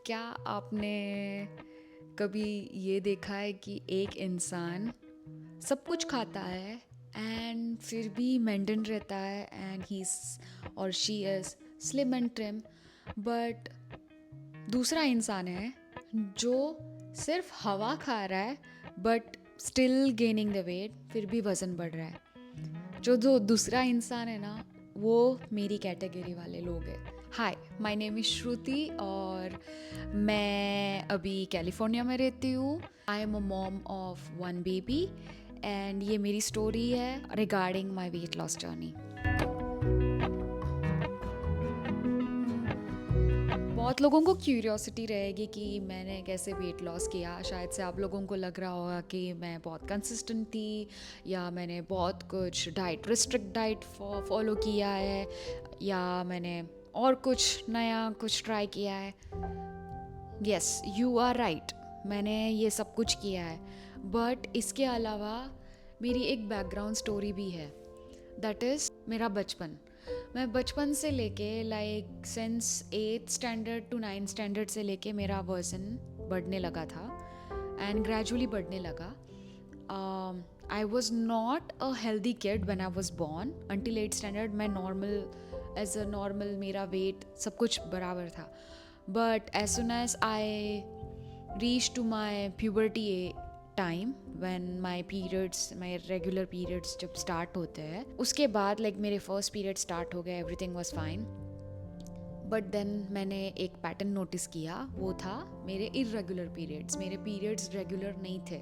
क्या आपने कभी ये देखा है कि एक इंसान सब कुछ खाता है एंड फिर भी मेंटेन रहता है एंड ही और she is slim and trim, but दूसरा इंसान है जो सिर्फ हवा खा रहा है but still gaining the weight, फिर भी वज़न बढ़ रहा है। जो दूसरा इंसान है ना, वो मेरी कैटेगरी वाले लोग हैं। हाय, माय नेम इज़ श्रुति और मैं अभी कैलिफोर्निया में रहती हूँ। आई am a mom of one baby and ये मेरी स्टोरी है regarding my weight loss journey. बहुत लोगों को क्यूरियोसिटी रहेगी कि मैंने कैसे वेट लॉस किया। शायद से आप लोगों को लग रहा होगा कि मैं बहुत कंसिस्टेंट थी या मैंने बहुत कुछ रिस्ट्रिक्ट डाइट फॉलो किया है या मैंने और कुछ नया कुछ ट्राई किया है। यस, यू आर राइट, मैंने ये सब कुछ किया है, बट इसके अलावा मेरी एक बैकग्राउंड स्टोरी भी है। दैट इज़ मेरा बचपन। मैं बचपन से लेके like since 8th standard to 9th standard से लेके मेरा वज़न बढ़ने लगा था एंड ग्रेजुअली बढ़ने लगा। I was not a healthy kid when I was born until 8th standard. मैं नॉर्मल एज अ नॉर्मल मेरा वेट सब कुछ बराबर था, but as soon as I reach to my puberty time when my regular periods जब start होते हैं, उसके बाद लाइक मेरे फर्स्ट पीरियड स्टार्ट हो गए, everything was fine. But then मैंने एक पैटर्न नोटिस किया, वो था मेरे इर्रेगुलर पीरियड्स। मेरे पीरियड्स रेगुलर नहीं थे।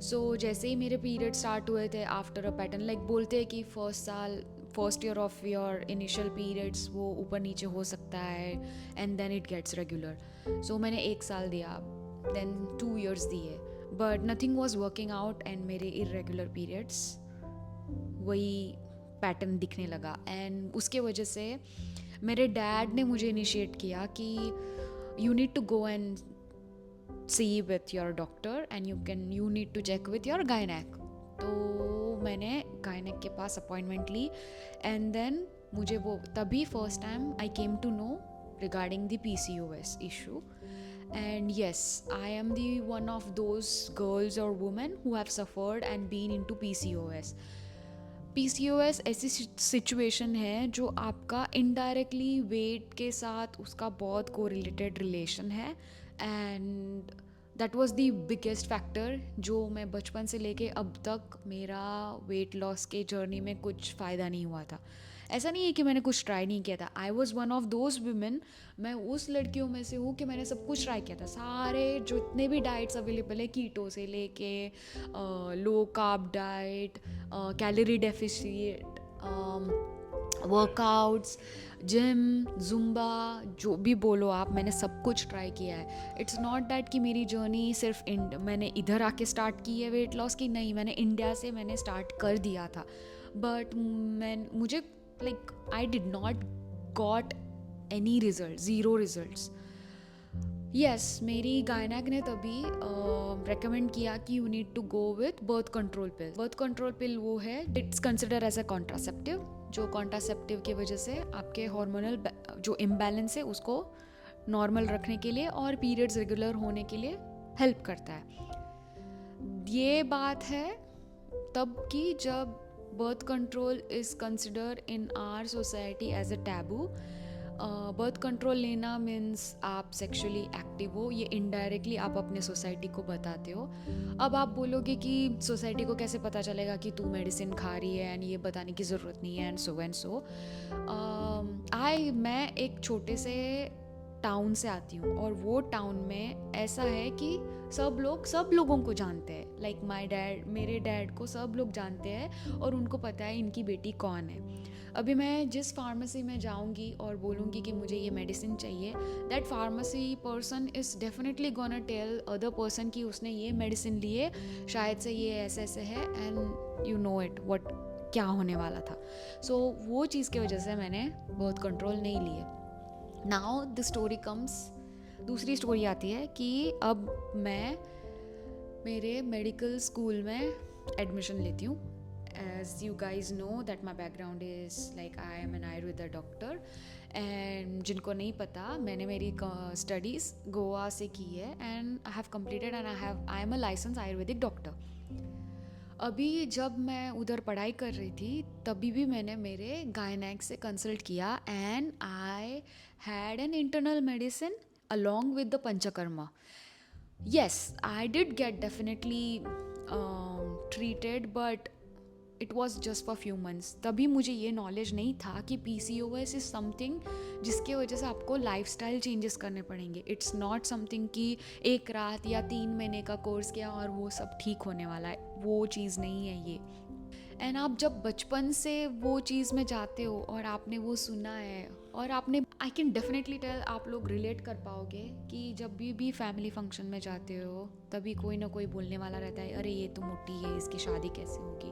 सो जैसे ही मेरे पीरियड स्टार्ट हुए थे आफ्टर अ पैटर्न, लाइक बोलते हैं कि first year of your initial periods वो ऊपर नीचे हो सकता है and then it gets regular. So मैंने 1 साल दिया, देन 2 years दिए, but nothing was working out and मेरे इरेगुलर पीरियड्स वही पैटर्न दिखने लगा। एंड उसके वजह से मेरे डैड ने मुझे इनिशिएट किया कि you need to go and see with your doctor and you need to check with your गायनेक। तो मैंने गायनेक के पास अपॉइंटमेंट ली एंड देन मुझे वो तभी first time I came to know regarding the PCOS issue. And yes, I am the one of those girls or women who have suffered and been into PCOS. PCOS ऐसी situation है जो आपका indirectly wait के साथ उसका बहुत correlated relation है and that was the biggest factor जो मैं बचपन से लेके अब तक मेरा वेट लॉस के जर्नी में कुछ फ़ायदा नहीं हुआ था। ऐसा नहीं है कि मैंने कुछ ट्राई नहीं किया था। I was one of those women, मैं उस लड़कियों में से हूँ कि मैंने सब कुछ ट्राई किया था। सारे जितने भी डाइट्स अवेलेबल है, कीटो से लेके low carb diet, calorie deficit, workouts, gym, Zumba, जो भी बोलो आप, मैंने सब कुछ ट्राई किया है। इट्स नॉट दैट कि मेरी जर्नी सिर्फ मैंने इधर आके स्टार्ट की है वेट लॉस की, नहीं, मैंने इंडिया से मैंने स्टार्ट कर दिया था। बट मुझे like I did not got any result, zero results. Yes, मेरी गायनेक ने तभी रेकमेंड किया कि you need to go with birth control pill. Birth control pill वो है, it's consider as a contraceptive, जो कॉन्ट्रासेप्टिव की वजह से आपके हार्मोनल जो इम्बैलेंस है उसको नॉर्मल रखने के लिए और पीरियड्स रेगुलर होने के लिए हेल्प करता है। ये बात है तब की जब birth control is consider in our society as a taboo. Birth control लेना मीन्स आप सेक्सुअली एक्टिव हो, ये इनडायरेक्टली आप अपने सोसाइटी को बताते हो। अब आप बोलोगे कि सोसाइटी को कैसे पता चलेगा कि तू मेडिसिन खा रही है एंड ये बताने की ज़रूरत नहीं है एंड सो। मैं एक छोटे से टाउन से आती हूँ और वो टाउन में ऐसा है कि सब लोगों को जानते हैं। लाइक मेरे डैड को सब लोग जानते हैं और उनको पता है इनकी बेटी कौन है। अभी मैं जिस फार्मेसी में जाऊंगी और बोलूँगी कि मुझे ये मेडिसिन चाहिए, that pharmacy person is definitely gonna tell other person कि उसने ये मेडिसिन लिए, शायद से ये ऐसे ऐसे है and you know it what क्या होने वाला था। सो वो चीज़ की वजह से मैंने बर्थ कंट्रोल नहीं लिए। नाउ द स्टोरी कम्स, दूसरी स्टोरी आती है कि अब मैं मेरे मेडिकल स्कूल में एडमिशन लेती हूँ as you guys know that my background is like I am an Ayurveda doctor, and जिनको नहीं पता, मैंने मेरी स्टडीज़ गोवा से की है and I have completed and I am a license Ayurvedic doctor. अभी जब मैं उधर पढ़ाई कर रही थी तभी भी मैंने मेरे गायनेक से कंसल्ट किया and I had an internal medicine along with the panchakarma. Yes, I did get definitely treated, but it was just for few months. तभी मुझे ये नॉलेज नहीं था कि PCOS इज़ समथिंग जिसके वजह से आपको लाइफस्टाइल चेंजेस करने पड़ेंगे. इट्स नॉट समथिंग कि एक रात या 3 महीने का कोर्स किया और वो सब ठीक होने वाला है. वो चीज़ नहीं है ये. एंड आप जब बचपन से वो चीज़ में जाते हो और आपने वो सुना है और आपने, आई कैन डेफिनेटली टेल, आप लोग रिलेट कर पाओगे कि जब भी फैमिली फंक्शन में जाते हो तभी कोई ना कोई बोलने वाला रहता है, अरे ये तो मोटी है, इसकी शादी कैसे होगी.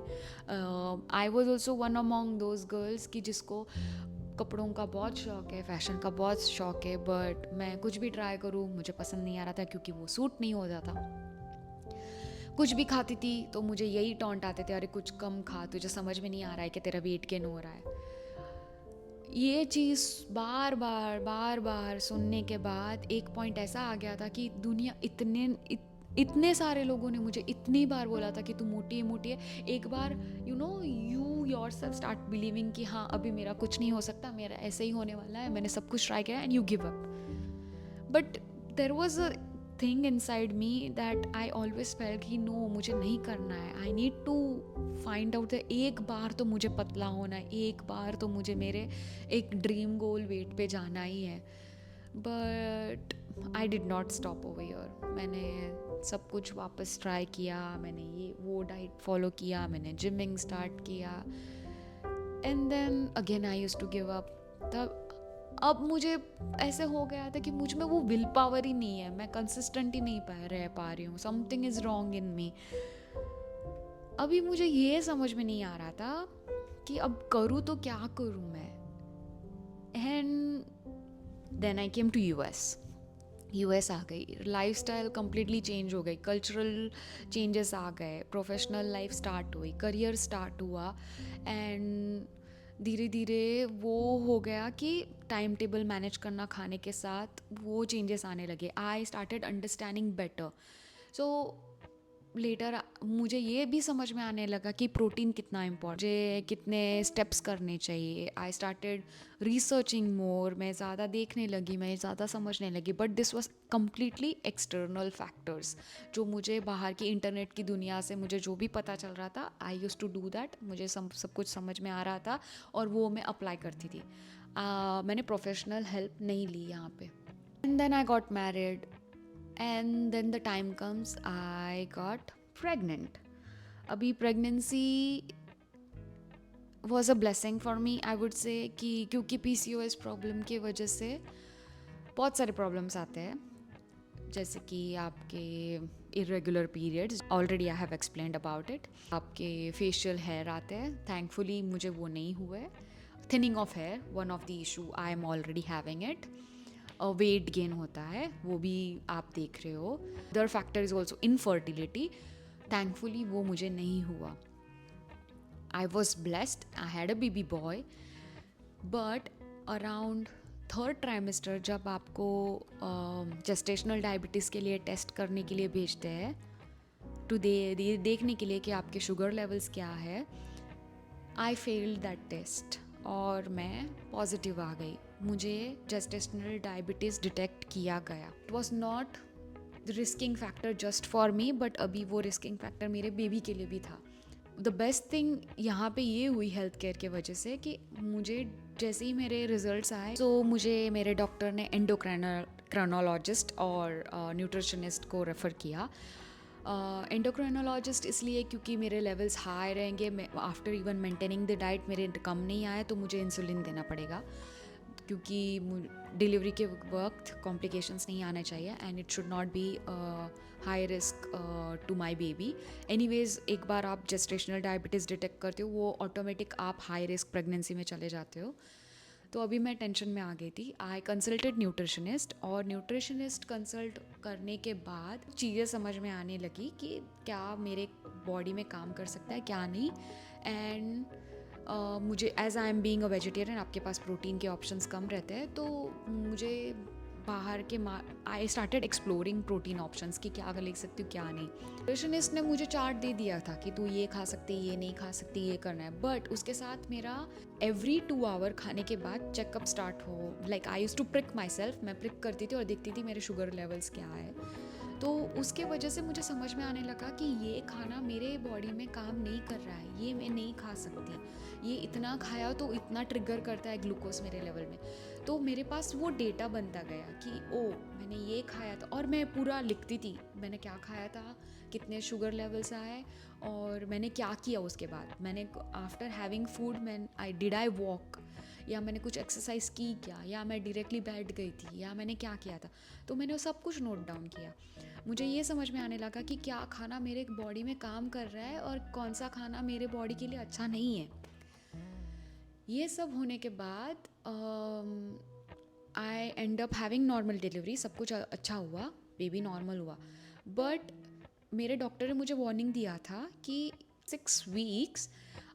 I was also one among those girls कि जिसको कपड़ों का बहुत शौक है, फैशन का बहुत शौक है, बट मैं कुछ भी ट्राई करूँ मुझे पसंद नहीं आ रहा था क्योंकि वो सूट नहीं हो जाता. कुछ भी खाती थी तो मुझे यही टॉन्ट आते थे, अरे कुछ कम खा, तुझे समझ में नहीं आ रहा है कि तेरा वेट गेन हो रहा है. ये चीज़ बार बार सुनने के बाद एक पॉइंट ऐसा आ गया था कि दुनिया इतने सारे लोगों ने मुझे इतनी बार बोला था कि तू मोटी है. एक बार यू योरसेल्फ स्टार्ट बिलीविंग कि हाँ अभी मेरा कुछ नहीं हो सकता, मेरा ऐसे ही होने वाला है, मैंने सब कुछ ट्राई किया and you give up. But there was a thing inside me that I always felt कि नो, मुझे नहीं करना है. I need to find out एक बार तो मुझे पतला होना है, एक बार तो मुझे मेरे एक ड्रीम गोल वेट पे जाना ही है. But I did not stop over here. मैंने सब कुछ वापस ट्राई किया, मैंने ये वो डाइट फॉलो किया, मैंने जिमिंग स्टार्ट किया and then again I used to give up. तब अब मुझे ऐसे हो गया था कि मुझ में वो विल पावर ही नहीं है, मैं कंसिस्टेंट ही नहीं रह पा रही हूँ. समथिंग इज़ रॉन्ग इन मी. अभी मुझे ये समझ में नहीं आ रहा था कि अब करूँ तो क्या करूँ मैं. And then I came to US आ गई. लाइफस्टाइल कम्प्लीटली चेंज हो गई, कल्चरल चेंजेस आ गए, प्रोफेशनल लाइफ स्टार्ट हुई, करियर स्टार्ट हुआ एंड धीरे धीरे वो हो गया कि टाइम टेबल मैनेज करना खाने के साथ वो चेंजेस आने लगे. I started understanding better. So later मुझे ये भी समझ में आने लगा कि प्रोटीन कितना इम्पोर्टेंट, मुझे कितने स्टेप्स करने चाहिए. आई स्टार्टेड रिसर्चिंग मोर. मैं ज़्यादा देखने लगी, मैं ज़्यादा समझने लगी. But this was completely external factors, जो मुझे बाहर की इंटरनेट की दुनिया से मुझे जो भी पता चल रहा था, I use to do that. मुझे सब कुछ समझ में आ रहा था और वो मैं अप्लाई करती थी. मैंने प्रोफेशनल हेल्प नहीं ली यहाँ पे. And then I got married. And then the time comes, I got pregnant. अभी pregnancy was a blessing for me, I would say, कि क्योंकि PCOS प्रॉब्लम की वजह से बहुत सारे प्रॉब्लम्स आते हैं, जैसे कि आपके irregular periods, already I have explained about it. आपके facial hair आते हैं, thankfully मुझे वो नहीं हुए. Thinning of hair, one of the issue, I am already having it. Weight gain होता है, वो भी आप देख रहे हो. Other factor is also infertility. Thankfully वो मुझे नहीं हुआ. I was blessed, I had a baby boy. But around 3rd trimester जब आपको जेस्टेशनल डायबिटीज़ के लिए टेस्ट करने के लिए भेजते हैं, टू देखने के लिए कि आपके शुगर लेवल्स क्या है, आई फेल्ड दैट टेस्ट और मैं पॉजिटिव आ गई. मुझे जेस्टेशनल डायबिटीज़ डिटेक्ट किया गया. It was not the risking factor just for me, but अभी वो रिस्किंग फैक्टर मेरे बेबी के लिए भी था. द बेस्ट थिंग यहाँ पे ये हुई हेल्थ केयर के वजह से कि मुझे जैसे ही मेरे रिजल्ट्स आए तो मुझे मेरे डॉक्टर ने एंडोक्राइनोलॉजिस्ट और न्यूट्रिशनिस्ट को रेफ़र किया. एंडोक्राइनोलॉजिस्ट इसलिए क्योंकि मेरे लेवल्स हाई रहेंगे, after even maintaining the diet मेरे कम नहीं आए तो मुझे इंसुलिन देना पड़ेगा, क्योंकि डिलीवरी के वक्त कॉम्प्लिकेशंस नहीं आने चाहिए and it should not be high risk to my baby. Anyways, एक बार आप जेस्टेशनल डायबिटीज़ डिटेक्ट करते हो वो ऑटोमेटिक आप हाई रिस्क प्रेगनेंसी में चले जाते हो. तो अभी मैं टेंशन में आ गई थी. आई कंसल्टेड न्यूट्रिशनिस्ट और न्यूट्रिशनिस्ट कंसल्ट करने के बाद चीज़ें समझ में आने लगी कि क्या मेरे बॉडी में काम कर सकता है क्या नहीं. एंड मुझे as I am being a vegetarian, आपके पास प्रोटीन के ऑप्शंस कम रहते हैं, तो मुझे बाहर के I started exploring protein options कि क्या ले सकती हूँ क्या नहीं। न्यूट्रिशनिस्ट ने मुझे चार्ट दे दिया था कि तू ये खा सकती, ये नहीं खा सकती, ये करना है, बट उसके साथ मेरा एवरी 2 आवर खाने के बाद चेकअप स्टार्ट हो। Like I use to prick myself, मैं प्रिक करती थी और देखती थी मेरे शुगर लेवल्स क्या है। तो उसके वजह से मुझे समझ में आने लगा कि ये खाना मेरे बॉडी में काम नहीं कर रहा है, ये मैं नहीं खा सकती, ये इतना खाया तो इतना ट्रिगर करता है ग्लूकोज मेरे लेवल में। तो मेरे पास वो डेटा बनता गया कि ओ मैंने ये खाया था, और मैं पूरा लिखती थी मैंने क्या खाया था, कितने शुगर लेवल्स आए, और मैंने क्या किया उसके बाद। मैंने after having food I walk, या मैंने कुछ एक्सरसाइज की क्या, या मैं डायरेक्टली बैठ गई थी, या मैंने क्या किया था। तो मैंने वो सब कुछ नोट डाउन किया। मुझे ये समझ में आने लगा कि क्या खाना मेरे बॉडी में काम कर रहा है और कौन सा खाना मेरे बॉडी के लिए अच्छा नहीं है। ये सब होने के बाद I end up having normal delivery, सब कुछ अच्छा हुआ, बेबी नॉर्मल हुआ। बट मेरे डॉक्टर ने मुझे वार्निंग दिया था कि 6 वीक्स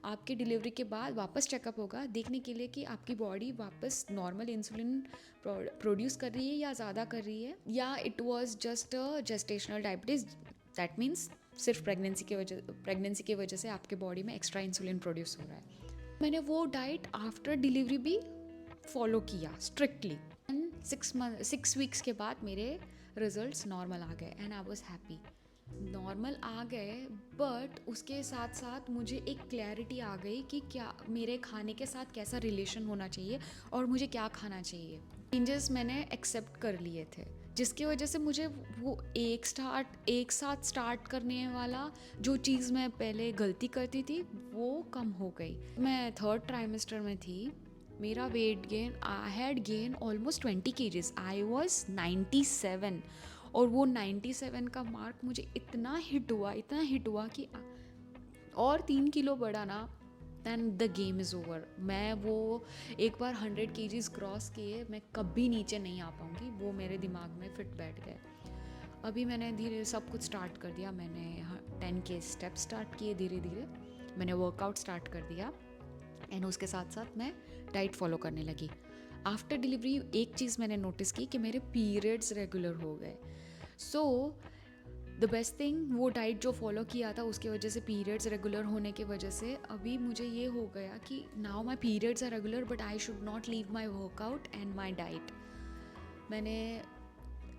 आपके डिलीवरी के बाद वापस चेकअप होगा, देखने के लिए कि आपकी बॉडी वापस नॉर्मल इंसुलिन प्रोड्यूस कर रही है या ज़्यादा कर रही है, या it was just a gestational diabetes. That means सिर्फ प्रेगनेंसी की वजह से आपके बॉडी में एक्स्ट्रा इंसुलिन प्रोड्यूस हो रहा है। मैंने वो डाइट आफ्टर डिलीवरी भी फॉलो किया स्ट्रिक्टली, एंड 6 वीक्स के बाद मेरे रिजल्ट्स नॉर्मल आ गए and I was happy. Normal आ गए, बट उसके साथ साथ मुझे एक क्लैरिटी आ गई कि क्या मेरे खाने के साथ कैसा रिलेशन होना चाहिए और मुझे क्या खाना चाहिए। चेंजेस मैंने एक्सेप्ट कर लिए थे, जिसकी वजह से मुझे वो एक साथ स्टार्ट करने वाला जो चीज़ मैं पहले गलती करती थी वो कम हो गई। मैं 3rd ट्राइमेस्टर में थी, मेरा weight gain, I had gain almost 20 kgs, I was 97, और वो 97 का मार्क मुझे इतना हिट हुआ कि और 3 किलो बढ़ा ना, then the game is over. मैं वो एक बार 100 kgs क्रॉस किए, मैं कभी नीचे नहीं आ पाऊँगी, वो मेरे दिमाग में फिट बैठ गए। अभी मैंने धीरे सब कुछ स्टार्ट कर दिया, मैंने 10K स्टेप्स स्टार्ट किए धीरे धीरे, मैंने वर्कआउट स्टार्ट कर दिया, एंड उसके साथ साथ मैं डाइट फॉलो करने लगी। आफ्टर डिलीवरी एक चीज़ मैंने नोटिस की कि मेरे पीरियड्स रेगुलर हो गए। सो द बेस्ट थिंग, वो डाइट जो फॉलो किया था उसकी वजह से पीरियड्स रेगुलर होने की वजह से अभी मुझे ये हो गया कि now my periods are regular, but I should not leave my workout and my diet. मैंने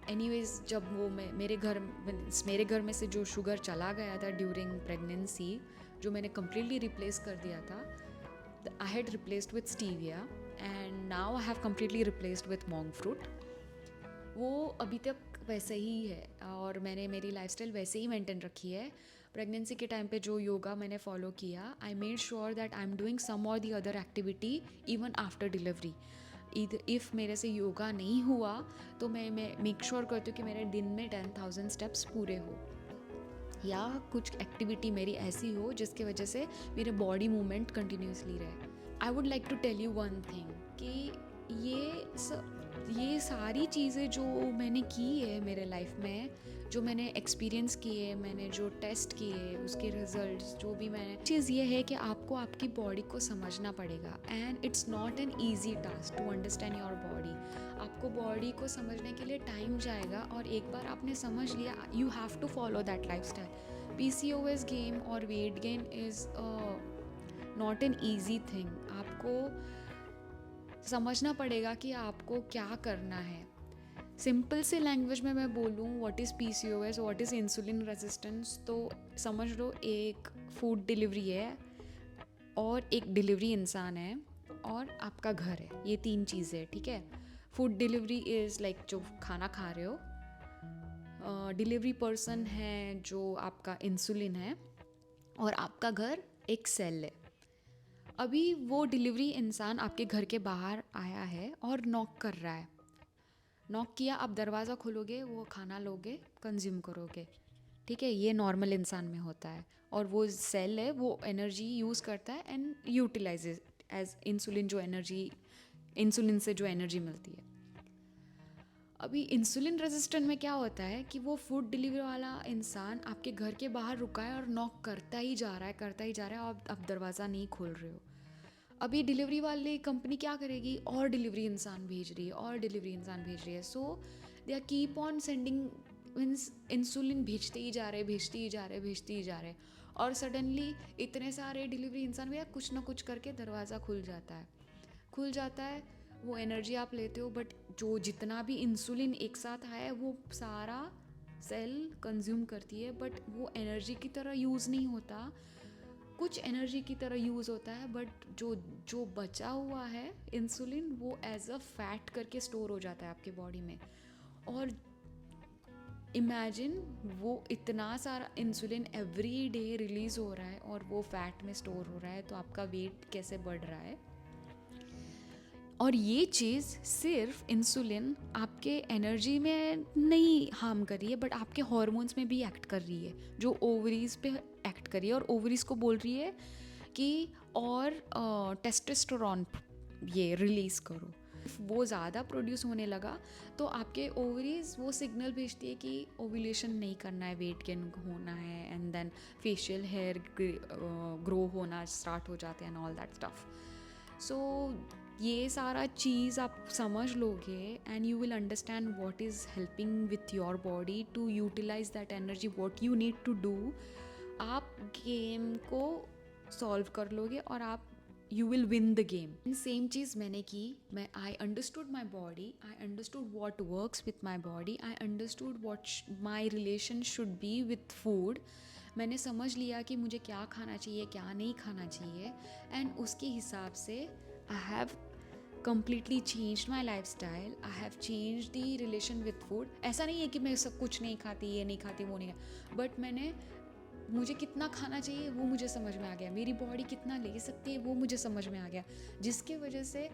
एनीवेज जब वो मेरे घर में से जो शुगर चला गया था ड्यूरिंग प्रेगनेंसी, जो मैंने कम्प्लीटली रिप्लेस कर दिया था, I had replaced with stevia and now I have completely replaced with monk fruit. वो अभी तक वैसे ही है और मैंने मेरी लाइफस्टाइल वैसे ही मेंटेन रखी है। प्रेगनेंसी के टाइम पे जो योगा मैंने फॉलो किया, I made sure that I am doing some और the other activity even after delivery. If मेरे से योगा नहीं हुआ तो मैं मेक श्योर करती हूँ कि मेरे दिन में 10,000 स्टेप्स पूरे हो, या कुछ एक्टिविटी मेरी ऐसी हो जिसकी वजह से मेरे बॉडी मूवमेंट कंटिन्यूसली रहे। I would like to tell you one thing कि ये सारी चीज़ें जो मैंने की है मेरे लाइफ में, जो मैंने एक्सपीरियंस किए, मैंने जो टेस्ट किए उसके रिजल्ट्स, जो भी मैंने चीज़ ये है कि आपको आपकी बॉडी को समझना पड़ेगा, and it's not an easy task to understand your body. आपको बॉडी को समझने के लिए टाइम जाएगा, और एक बार आपने समझ लिया, you have to follow that lifestyle. PCOS game और weight gain is not an easy thing. आपको समझना पड़ेगा कि आपको क्या करना है। सिंपल से लैंग्वेज में मैं बोलूँ what is PCOS, what is insulin resistance, तो समझ लो एक फूड डिलीवरी है, और एक डिलीवरी इंसान है, और आपका घर है। ये 3 चीज़ें, ठीक है। फूड डिलीवरी इज़ लाइक जो खाना खा रहे हो, डिलीवरी पर्सन है जो आपका इंसुलिन है, और आपका घर एक सेल है। अभी वो डिलीवरी इंसान आपके घर के बाहर आया है और नॉक कर रहा है। नॉक किया, आप दरवाज़ा खोलोगे, वो खाना लोगे, कंज्यूम करोगे, ठीक है। ये नॉर्मल इंसान में होता है, और वो सेल है, वो एनर्जी यूज़ करता है एंड यूटिलाइजेज एज इंसुलिन, जो एनर्जी इंसुलिन से जो एनर्जी मिलती है। अभी इंसुलिन रेजिस्टेंट में क्या होता है कि वो फूड डिलीवरी वाला इंसान आपके घर के बाहर रुका है और नॉक करता ही जा रहा है, करता ही जा रहा है, और आप दरवाज़ा नहीं खोल रहे हो। अभी डिलीवरी वाली कंपनी क्या करेगी, और डिलीवरी इंसान भेज रही है, और डिलीवरी इंसान भेज रही है। So they are keep on sending, means insulin भेजते ही जा रहे, भेजते ही जा रहे, भेजते ही जा रहे, और सडनली इतने सारे डिलीवरी इंसान भैया कुछ ना कुछ करके दरवाज़ा खुल जाता है, खुल जाता है। वो एनर्जी आप लेते हो, बट जो जितना भी इंसुलिन एक साथ आया है वो सारा सेल कंज्यूम करती है, बट वो एनर्जी की तरह यूज़ नहीं होता, कुछ एनर्जी की तरह यूज़ होता है, बट जो जो बचा हुआ है इंसुलिन वो एज अ फैट करके स्टोर हो जाता है आपके बॉडी में। और इमेजिन वो इतना सारा इंसुलिन एवरी डे रिलीज़ हो रहा है और वो फैट में स्टोर हो रहा है, तो आपका वेट कैसे बढ़ रहा है। और ये चीज़ सिर्फ इंसुलिन आपके एनर्जी में नहीं हार्म कर रही है, बट आपके हॉर्मोन्स में भी एक्ट कर रही है, जो ओवरीज पे एक्ट कर रही है, और ओवरीज को बोल रही है कि और टेस्टोस्टेरोन ये रिलीज़ करो। वो ज़्यादा प्रोड्यूस होने लगा तो आपके ओवरीज वो सिग्नल भेजती है कि ओव्यूलेशन नहीं करना है, वेट गेन होना है, and then facial hair grow होना स्टार्ट हो जाते हैं and all that stuff. So ये सारा चीज़ आप समझ लोगे and you will understand what is helping with your body to utilise that energy, what you need to do. आप गेम को सॉल्व कर लोगे और आप you will win the game. Same चीज़ मैंने की। मैं I understood my body, I understood what works with my body, I understood what my relation should be with food. मैंने समझ लिया कि मुझे क्या खाना चाहिए, क्या नहीं खाना चाहिए, एंड उसके हिसाब से I have completely changed my lifestyle. I have changed the relation with food. ऐसा नहीं है कि मैं सब कुछ नहीं खाती, ये नहीं खाती, वो नहीं खाती, बट मैंने मुझे कितना खाना चाहिए वो मुझे समझ में आ गया, मेरी बॉडी कितना ले सकती है वो मुझे समझ में आ गया, जिसके वजह से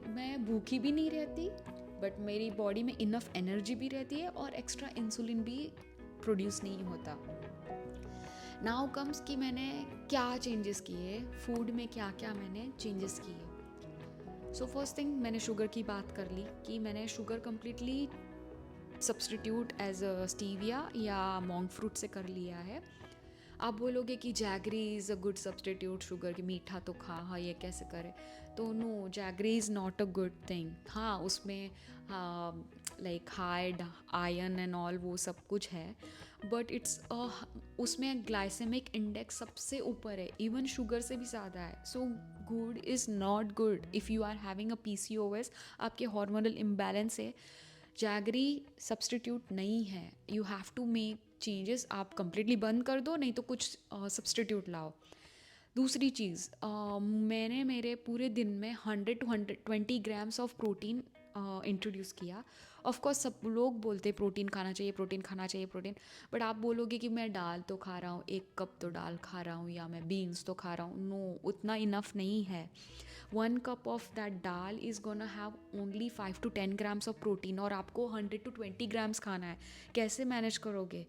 मैं भूखी भी नहीं रहती, बट मेरी बॉडी में इनफ एनर्जी भी रहती है और एक्स्ट्रा इंसुलिन भी प्रोड्यूस नहीं होता। नाउ कम्स कि मैंने क्या चेंजेस किए फूड में, क्या क्या मैंने चेंजेस किए। सो फर्स्ट थिंग, मैंने शुगर की बात कर ली कि मैंने sugar completely substitute as a stevia या मॉन्क फ्रूट से कर लिया है। आप बोलोगे कि jaggery is a good substitute sugar, की मीठा तो खा, हाँ ये कैसे करे, तो no, jaggery is not a good thing. हाँ उसमें like high iron and all वो सब कुछ है, बट इट्स उसमें ग्लाइसेमिक इंडेक्स सबसे ऊपर है, इवन शुगर से भी ज़्यादा है। So good is not good if you are having a PCOS, आपके हार्मोनल इम्बैलेंस है। जैगरी सब्सटीट्यूट नहीं है, you have to make changes. आप कंप्लीटली बंद कर दो, नहीं तो कुछ सब्सटीट्यूट लाओ। दूसरी चीज़, मैंने मेरे पूरे दिन में 100 to 120 grams of protein introduce किया। ऑफ कोर्स सब लोग बोलते प्रोटीन खाना चाहिए, प्रोटीन खाना चाहिए, प्रोटीन, बट आप बोलोगे कि मैं दाल तो खा रहा हूँ, 1 कप तो दाल खा रहा हूँ, या मैं बीन्स तो खा रहा हूँ। नो, उतना इनफ नहीं है। 1 cup of that dal is gonna have only 5 to 10 grams of protein, और आपको 100 to 20 ग्राम्स खाना है। कैसे मैनेज करोगे?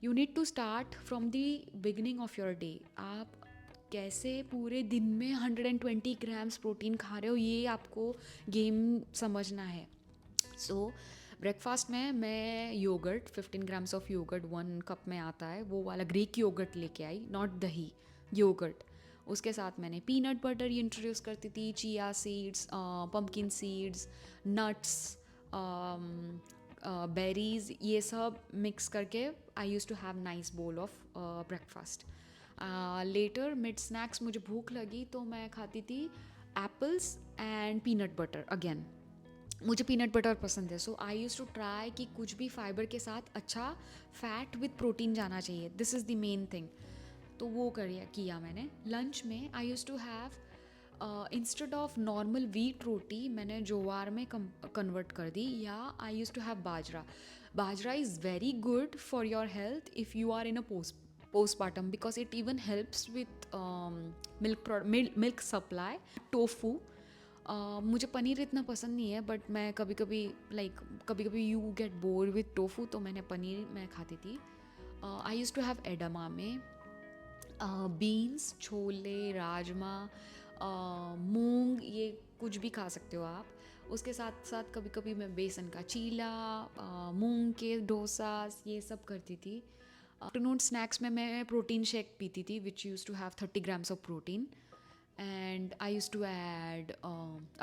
You need to start from the beginning of your day. आप कैसे पूरे दिन में 120 ग्राम्स प्रोटीन खा रहे हो, ये आपको गेम समझना है। सो ब्रेकफास्ट में मैं yoghurt, 15 grams of yoghurt 1 cup में आता है, वो वाला ग्रीक योगर्ट लेके आई, नॉट दही, योगर्ट। उसके साथ मैंने पीनट बटर इंट्रोड्यूस करती थी, chia seeds, pumpkin seeds, nuts, berries, ये सब मिक्स करके I use to have nice bowl of breakfast. Later mid snacks मुझे भूख लगी तो मैं खाती थी apples and peanut butter. Again मुझे पीनट बटर पसंद है, so I use to try कि कुछ भी फाइबर के साथ अच्छा फैट विद प्रोटीन जाना चाहिए, this is the main thing. तो वो किया मैंने। लंच में I use to have instead of normal wheat roti, मैंने ज्वार में कन्वर्ट कर दी, या I use to have bajra. Bajra is very good for your health if you are in a postpartum because it even helps with milk supply. Tofu, मुझे पनीर इतना पसंद नहीं है, बट मैं कभी कभी you get bore with tofu, तो मैंने पनीर मैं खाती थी। I use to have edamame, beans, chole, rajma, moong, ये कुछ भी खा सकते हो आप। उसके साथ साथ कभी कभी मैं बेसन का चीला, मूंग के डोसा, ये सब करती थी। आफ्टरनून स्नैक्स में मैं प्रोटीन शेक पीती थी which use to have 30 grams of protein, and I used to add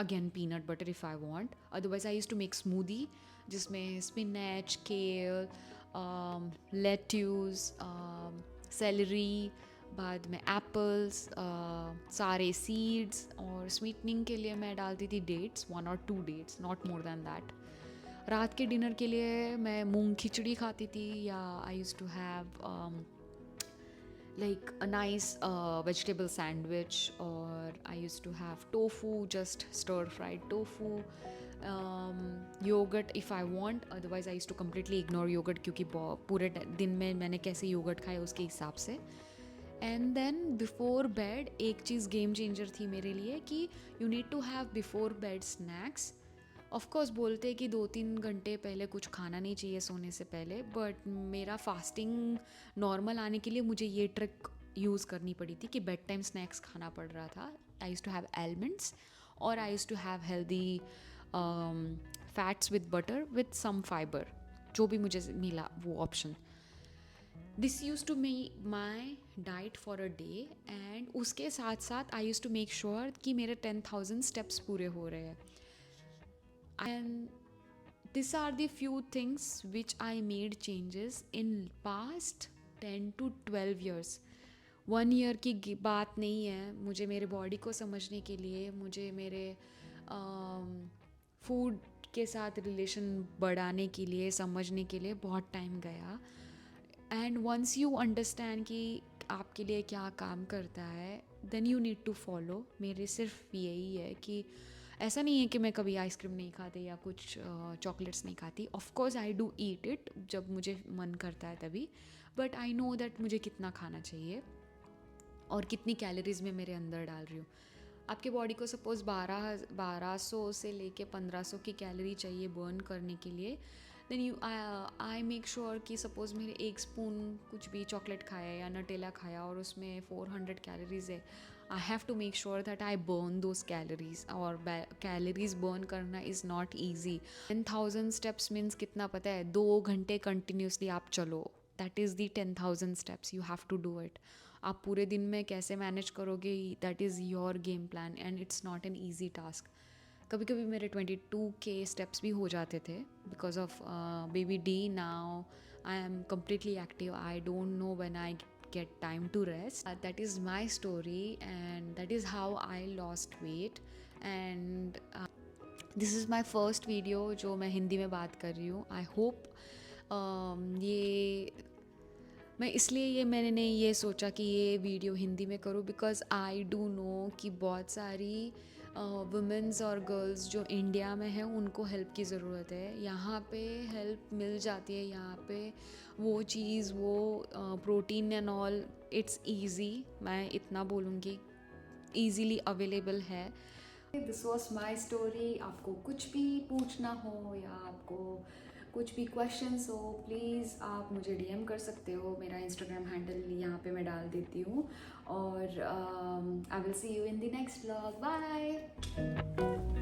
again peanut butter if I want. Otherwise I used to make smoothie जिसमें spinach, kale, lettuce, celery, बाद में apples, सारे seeds, और sweetening के लिए मैं डालती थी dates, 1 or 2 dates, not more than that. रात के डिनर के लिए मैं मूंग खिचड़ी खाती थी, या I use to have like a nice vegetable sandwich, or I used to have tofu, just stir fried tofu, yogurt if I want. Otherwise I used to completely ignore yogurt क्योंकि पूरे दिन में मैंने कैसे योगर्ट खाया उसके हिसाब से। एंड देन बिफोर बेड एक चीज़ गेम चेंजर थी मेरे लिए कि you need to have before bed snacks. Of course बोलते हैं कि 2-3 घंटे पहले कुछ खाना नहीं चाहिए सोने से पहले, बट मेरा फास्टिंग नॉर्मल आने के लिए मुझे ये ट्रिक यूज़ करनी पड़ी थी कि बेड टाइम स्नैक्स खाना पड़ रहा था। I use to have almonds, और I use to have healthy fats with butter with some fibre, जो भी मुझे मिला वो option. This use to may my diet for a day, and उसके साथ साथ I use to make sure कि मेरे 10,000 स्टेप्स पूरे हो रहे हैं। And these are the few things which I made changes in past 10 to 12 years. 1 year की बात नहीं है, मुझे मेरे बॉडी को समझने के लिए, मुझे मेरे फूड के साथ रिलेशन बढ़ाने के लिए, समझने के लिए बहुत टाइम गया। एंड वंस यू अंडरस्टैंड कि आपके लिए क्या काम करता है, then you need to follow. मेरे सिर्फ यही है कि ऐसा नहीं है कि मैं कभी आइसक्रीम नहीं खाती या कुछ चॉकलेट्स नहीं खाती। Of course I do eat it जब मुझे मन करता है तभी, बट आई नो दैट मुझे कितना खाना चाहिए और कितनी कैलोरीज मैं मेरे अंदर डाल रही हूँ। आपके बॉडी को सपोज़ 1200 से लेके 1500 की कैलोरी चाहिए बर्न करने के लिए, then you I make sure कि सपोज़ मेरे 1 स्पून कुछ भी चॉकलेट खाया या नटेला खाया और उसमें 400 कैलोरीज है, I have to make sure that I burn those calories. और कैलोरीज बर्न करना is not easy. 10,000 steps means कितना पता है? 2 घंटे कंटिन्यूसली आप चलो, that is the 10,000 steps, you have to do it. आप पूरे दिन में कैसे मैनेज करोगे, that is your game plan, and it's not an easy task. कभी कभी मेरे 22K स्टेप्स भी हो जाते थे because of baby D. Now I am completely active. I don't know when I get time to rest. That is my story, and that is how I lost weight. And this is my first video जो मैं हिंदी में बात कर रही हूँ। I hope ये मैं इसलिए मैंने ये सोचा कि ये वीडियो हिंदी में करूँ बिकॉज़ आई डू नो कि बहुत सारी वुमेंस और गर्ल्स जो इंडिया में हैं उनको हेल्प की ज़रूरत है। यहाँ पे हेल्प मिल जाती है, यहाँ पे वो चीज़, वो protein and all, it's easy. मैं इतना बोलूँगी ईजीली अवेलेबल है। This was my story. आपको कुछ भी पूछना हो या आपको कुछ भी क्वेश्चंस हो, प्लीज़ आप मुझे DM कर सकते हो। मेरा इंस्टाग्राम हैंडल यहाँ पे मैं डाल देती हूँ, और I will see you in the next vlog. Bye.